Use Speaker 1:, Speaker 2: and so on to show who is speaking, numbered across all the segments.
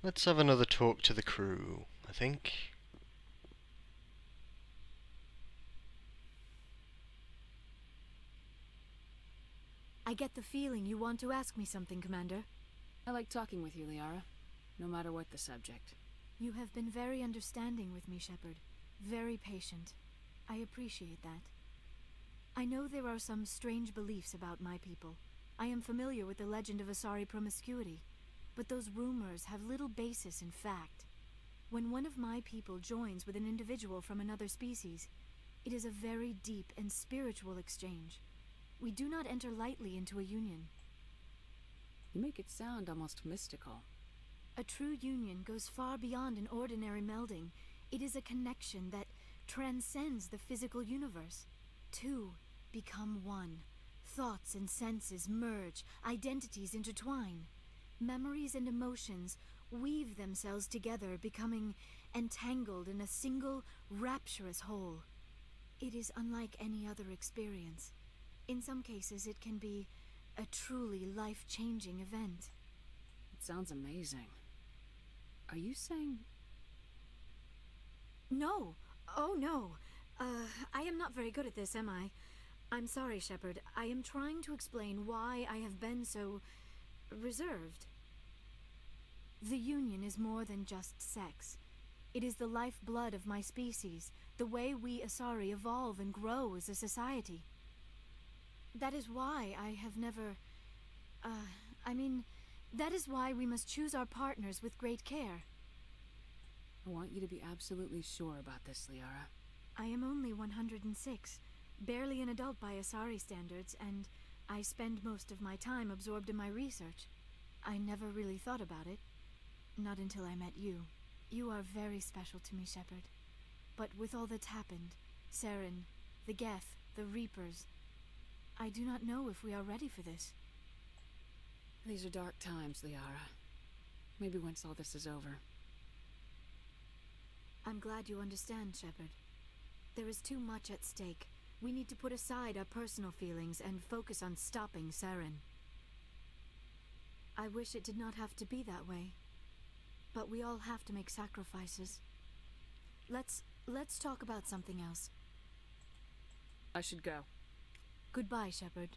Speaker 1: Let's have another talk to the crew, I think.
Speaker 2: I get the feeling you want to ask me something, Commander.
Speaker 3: I like talking with you, Liara, no matter what the subject.
Speaker 2: You have been very understanding with me, Shepard. Very patient. I appreciate that. I know there are some strange beliefs about my people. I am familiar with the legend of Asari promiscuity, but those rumors have little basis in fact. When one of my people joins with an individual from another species, it is a very deep and spiritual exchange. We do not enter lightly into a union.
Speaker 3: You make it sound almost mystical.
Speaker 2: A true union goes far beyond an ordinary melding. It is a connection that transcends the physical universe. Two become one. Thoughts and senses merge, identities intertwine. Memories and emotions weave themselves together, becoming entangled in a single, rapturous whole. It is unlike any other experience. In some cases, it can be a truly life-changing event.
Speaker 3: It sounds amazing. Are you saying...
Speaker 2: No. Oh, no. I am not very good at this, am I? I'm sorry, Shepard. I am trying to explain why I have been so... reserved. The Union is more than just sex. It is the lifeblood of my species, the way we Asari evolve and grow as a society. That is why I have never... that is why we must choose our partners with great care.
Speaker 3: I want you to be absolutely sure about this, Liara.
Speaker 2: I am only 106, barely an adult by Asari standards, and I spend most of my time absorbed in my research. I never really thought about it. Not until I met you. You are very special to me, Shepard. But with all that's happened, Saren, the Geth, the Reapers, I do not know if we are ready for this.
Speaker 3: These are dark times, Liara. Maybe once all this is over.
Speaker 2: I'm glad you understand, Shepard. There is too much at stake. We need to put aside our personal feelings and focus on stopping Saren. I wish it did not have to be that way. But we all have to make sacrifices. Let's talk about something else.
Speaker 3: I should go.
Speaker 2: Goodbye, Shepard.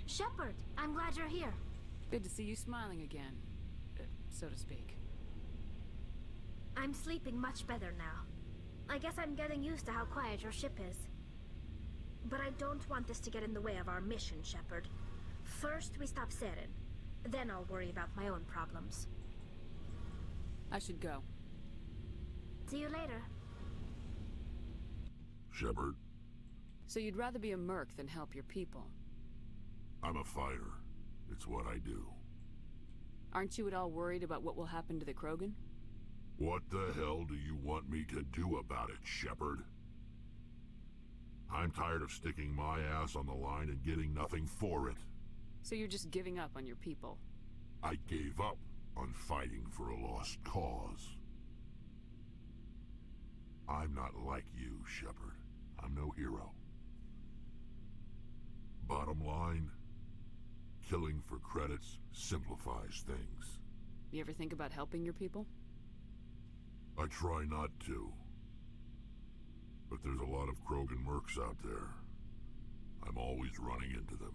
Speaker 4: Shepard, I'm glad you're here.
Speaker 3: Good to see you smiling again, so to speak.
Speaker 4: I'm sleeping much better now. I guess I'm getting used to how quiet your ship is. But I don't want this to get in the way of our mission, Shepard. First, we stop Saren. Then I'll worry about my own problems.
Speaker 3: I should go.
Speaker 4: See you later.
Speaker 5: Shepard,
Speaker 3: So you'd rather be a merc than help your people?
Speaker 5: I'm a fighter. It's what I do.
Speaker 3: Aren't you at all worried about what will happen to the Krogan?
Speaker 5: What the hell do you want me to do about it, Shepard? I'm tired of sticking my ass on the line and getting nothing for it.
Speaker 3: So you're just giving up on your people?
Speaker 5: I gave up on fighting for a lost cause. I'm not like you, Shepard. I'm no hero. Bottom line, killing for credits simplifies things.
Speaker 3: You ever think about helping your people?
Speaker 5: I try not to. But there's a lot of Krogan mercs out there. I'm always running into them.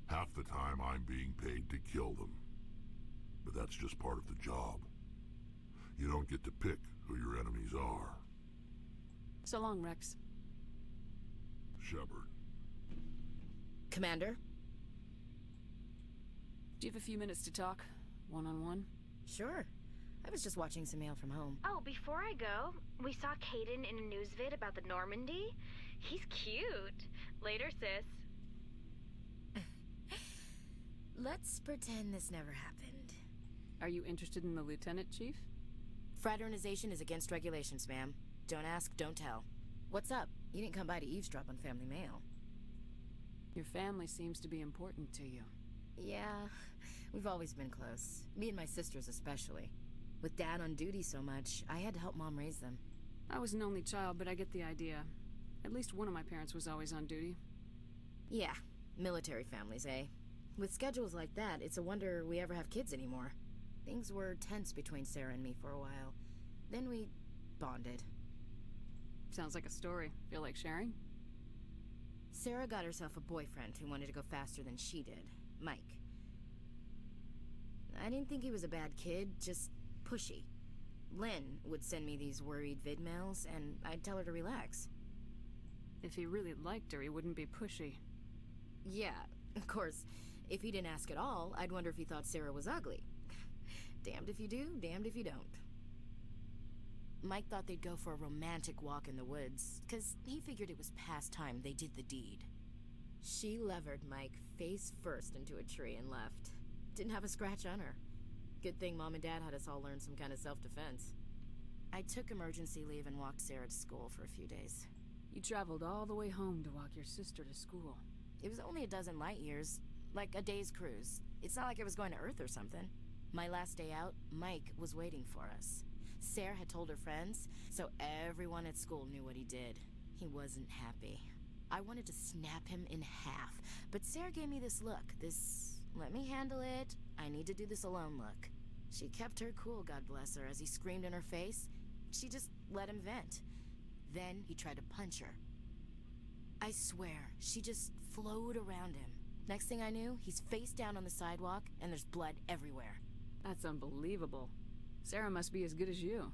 Speaker 5: Half the time I'm being paid to kill them. But that's just part of the job. You don't get to pick who your enemies are.
Speaker 3: So long, Rex.
Speaker 5: Shepard.
Speaker 6: Commander?
Speaker 3: Do you have a few minutes to talk? One-on-one?
Speaker 6: Sure. I was just watching some mail from home.
Speaker 4: Oh, before I go, we saw Caden in a news vid about the Normandy. He's cute. Later, sis.
Speaker 6: Let's pretend this never happened.
Speaker 3: Are you interested in the Lieutenant, Chief?
Speaker 6: Fraternization is against regulations, ma'am. Don't ask, don't tell. What's up? You didn't come by to eavesdrop on family mail.
Speaker 3: Your family seems to be important to you.
Speaker 6: Yeah, we've always been close. Me and my sisters especially. With Dad on duty so much, I had to help Mom raise them.
Speaker 3: I was an only child, but I get the idea. At least one of my parents was always on duty.
Speaker 6: Yeah, military families, eh? With schedules like that, it's a wonder we ever have kids anymore. Things were tense between Sarah and me for a while. Then we bonded.
Speaker 3: Sounds like a story. Feel like sharing?
Speaker 6: Sarah got herself a boyfriend who wanted to go faster than she did, Mike. I didn't think he was a bad kid, just pushy. Lynn would send me these worried vidmails, and I'd tell her to relax.
Speaker 3: If he really liked her, he wouldn't be pushy.
Speaker 6: Yeah, of course, if he didn't ask at all, I'd wonder if he thought Sarah was ugly. Damned if you do, damned if you don't. Mike thought they'd go for a romantic walk in the woods, because he figured it was past time they did the deed. She levered Mike face first into a tree and left. Didn't have a scratch on her. Good thing Mom and Dad had us all learn some kind of self-defense. I took emergency leave and walked Sarah to school for a few days.
Speaker 3: You traveled all the way home to walk your sister to school.
Speaker 6: It was only a dozen light years, like a day's cruise. It's not like I was going to Earth or something. My last day out, Mike was waiting for us. Sarah had told her friends, so everyone at school knew what he did. He wasn't happy. I wanted to snap him in half, but Sarah gave me this look, this let me handle it, I need to do this alone look. She kept her cool, God bless her, as he screamed in her face. She just let him vent. Then he tried to punch her. I swear, she just flowed around him. Next thing I knew, he's face down on the sidewalk, and there's blood everywhere.
Speaker 3: That's unbelievable. Sarah must be as good as you.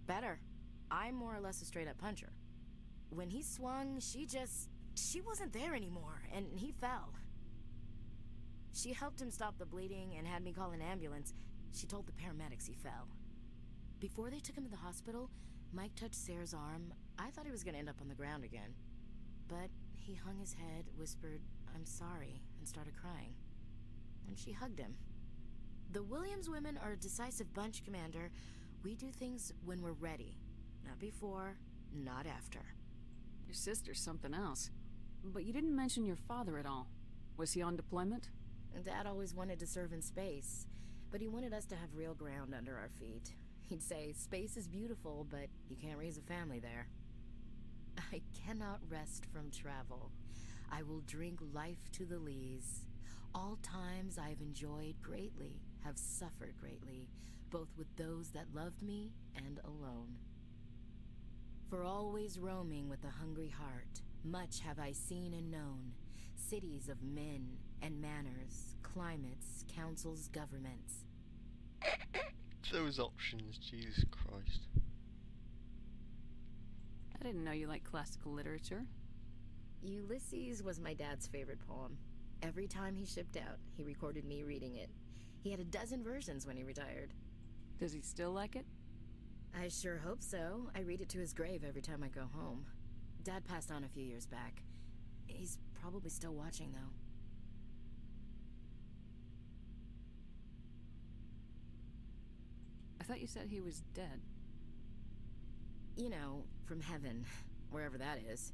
Speaker 6: Better. I'm more or less a straight-up puncher. When he swung, she wasn't there anymore, and he fell. She helped him stop the bleeding and had me call an ambulance. She told the paramedics he fell. Before they took him to the hospital, Mike touched Sarah's arm. I thought he was going to end up on the ground again. But he hung his head, whispered, "I'm sorry," and started crying. And she hugged him. The Williams women are a decisive bunch, Commander. We do things when we're ready. Not before, not after.
Speaker 3: Your sister's something else. But you didn't mention your father at all. Was he on deployment?
Speaker 6: Dad always wanted to serve in space, but he wanted us to have real ground under our feet. He'd say, space is beautiful, but you can't raise a family there. I cannot rest from travel. I will drink life to the lees. All times I have enjoyed greatly, have suffered greatly, both with those that loved me and alone. For always roaming with a hungry heart, much have I seen and known, cities of men and manners, climates, councils, governments.
Speaker 1: Those options, Jesus Christ.
Speaker 3: I didn't know you liked classical literature.
Speaker 6: Ulysses was my dad's favorite poem. Every time he shipped out, he recorded me reading it. He had a dozen versions when he retired.
Speaker 3: Does he still like it?
Speaker 6: I sure hope so. I read it to his grave every time I go home. Dad passed on a few years back. He's probably still watching, though.
Speaker 3: I thought you said he was dead.
Speaker 6: You know, from heaven, wherever that is.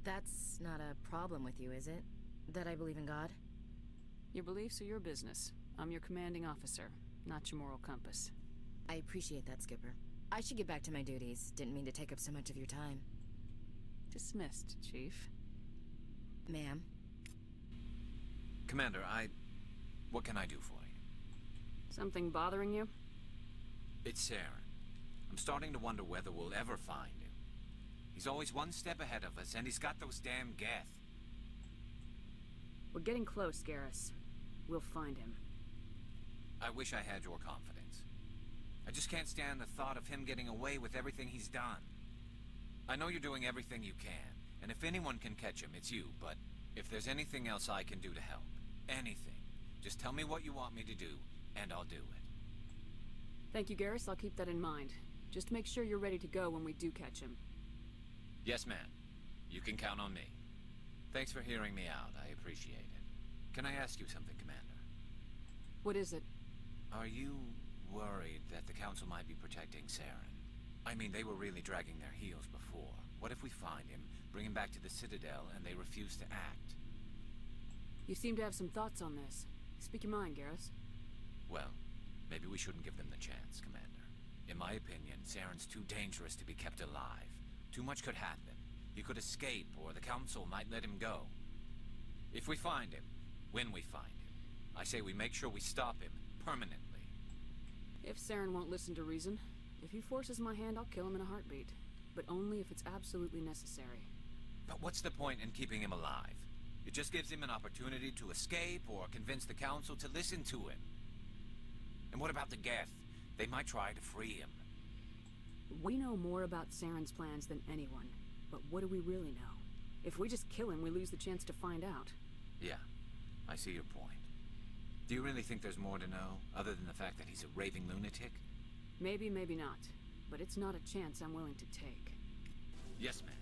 Speaker 6: That's not a problem with you, is it? That I believe in God?
Speaker 3: Your beliefs are your business. I'm your commanding officer, not your moral compass.
Speaker 6: I appreciate that, Skipper. I should get back to my duties. Didn't mean to take up so much of your time.
Speaker 3: Dismissed, Chief.
Speaker 6: Ma'am?
Speaker 7: Commander, what can I do for you?
Speaker 3: Something bothering you?
Speaker 7: It's Saren. I'm starting to wonder whether we'll ever find him. He's always one step ahead of us, and he's got those damn Geth.
Speaker 3: We're getting close, Garrus. We'll find him.
Speaker 7: I wish I had your confidence. I just can't stand the thought of him getting away with everything he's done. I know you're doing everything you can, and if anyone can catch him, it's you, but if there's anything else I can do to help, anything, just tell me what you want me to do, and I'll do it.
Speaker 3: Thank you, Garrus. I'll keep that in mind. Just make sure you're ready to go when we do catch him.
Speaker 7: Yes, ma'am. You can count on me. Thanks for hearing me out. I appreciate it. Can I ask you something, Commander?
Speaker 3: What is it?
Speaker 7: Are you worried that the Council might be protecting Saren? I mean, they were really dragging their heels before. What if we find him, bring him back to the Citadel, and they refuse to act?
Speaker 3: You seem to have some thoughts on this. Speak your mind, Garrus.
Speaker 7: Well, maybe we shouldn't give them the chance, Commander. In my opinion, Saren's too dangerous to be kept alive. Too much could happen. He could escape, or the Council might let him go. If we find him, when we find him, I say we make sure we stop him permanently.
Speaker 3: If Saren won't listen to reason, if he forces my hand, I'll kill him in a heartbeat. But only if it's absolutely necessary.
Speaker 7: But what's the point in keeping him alive? It just gives him an opportunity to escape or convince the Council to listen to him. And what about the Geth? They might try to free him.
Speaker 3: We know more about Saren's plans than anyone. But what do we really know? If we just kill him, we lose the chance to find out.
Speaker 7: Yeah, I see your point. Do you really think there's more to know, other than the fact that he's a raving lunatic?
Speaker 3: Maybe, maybe not. But it's not a chance I'm willing to take.
Speaker 7: Yes, ma'am.